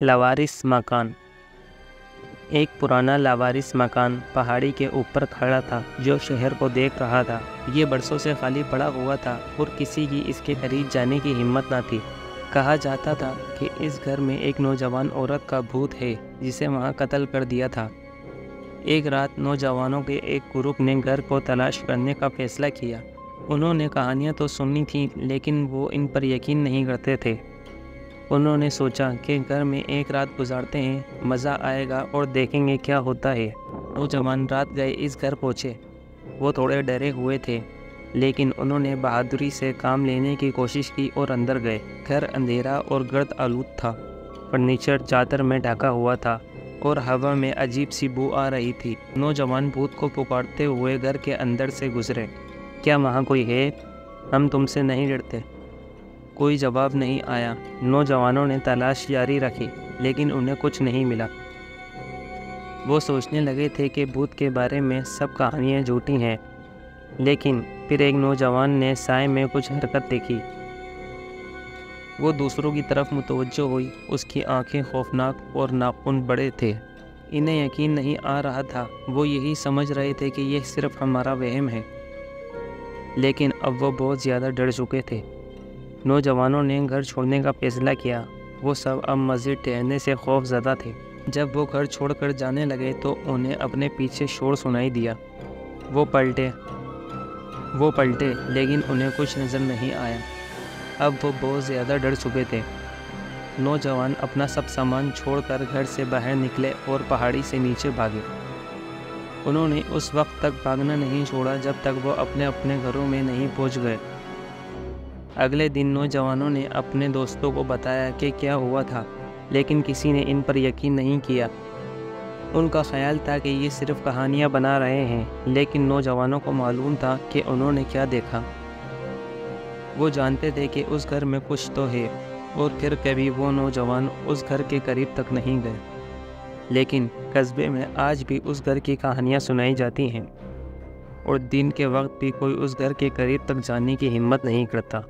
लावारिस मकान। एक पुराना लावारिस मकान पहाड़ी के ऊपर खड़ा था जो शहर को देख रहा था। ये बरसों से खाली पड़ा हुआ था और किसी की इसके करीब जाने की हिम्मत न थी। कहा जाता था कि इस घर में एक नौजवान औरत का भूत है जिसे वहाँ कत्ल कर दिया था। एक रात नौजवानों के एक ग्रुप ने घर को तलाश करने का फैसला किया। उन्होंने कहानियाँ तो सुनी थी लेकिन वो इन पर यकीन नहीं करते थे। उन्होंने सोचा कि घर में एक रात गुजारते हैं, मज़ा आएगा और देखेंगे क्या होता है। नौजवान रात गए इस घर पहुँचे। वो थोड़े डरे हुए थे लेकिन उन्होंने बहादुरी से काम लेने की कोशिश की और अंदर गए। घर अंधेरा और गर्द आलूद था। फर्नीचर चादर में ढका हुआ था और हवा में अजीब सी बू आ रही थी। नौजवान भूत को पुकारते हुए घर के अंदर से गुजरे। क्या वहाँ कोई है? हम तुमसे नहीं डरते। कोई जवाब नहीं आया। नौजवानों ने तलाश जारी रखी लेकिन उन्हें कुछ नहीं मिला। वो सोचने लगे थे कि भूत के बारे में सब कहानियाँ झूठी हैं। लेकिन फिर एक नौजवान ने साए में कुछ हरकत देखी। वो दूसरों की तरफ मुतवज्जो हुई। उसकी आंखें खौफनाक और नाखून बड़े थे। इन्हें यकीन नहीं आ रहा था। वो यही समझ रहे थे कि यह सिर्फ हमारा वहम है, लेकिन अब वो बहुत ज़्यादा डर चुके थे। नौजवानों ने घर छोड़ने का फैसला किया। वो सब अब मस्जिद ठहरने से खौफज़दा थे। जब वो घर छोड़कर जाने लगे तो उन्हें अपने पीछे शोर सुनाई दिया। वो पलटे लेकिन उन्हें कुछ नज़र नहीं आया। अब वो बहुत ज़्यादा डर चुके थे। नौजवान अपना सब सामान छोड़कर घर से बाहर निकले और पहाड़ी से नीचे भागे। उन्होंने उस वक्त तक भागना नहीं छोड़ा जब तक वो अपने अपने घरों में नहीं पहुंच गए। अगले दिन नौजवानों ने अपने दोस्तों को बताया कि क्या हुआ था, लेकिन किसी ने इन पर यकीन नहीं किया। उनका ख्याल था कि ये सिर्फ कहानियाँ बना रहे हैं, लेकिन नौजवानों को मालूम था कि उन्होंने क्या देखा। वो जानते थे कि उस घर में कुछ तो है और फिर कभी वो नौजवान उस घर के करीब तक नहीं गए। लेकिन कस्बे में आज भी उस घर की कहानियाँ सुनाई जाती हैं और दिन के वक्त भी कोई उस घर के करीब तक जाने की हिम्मत नहीं करता।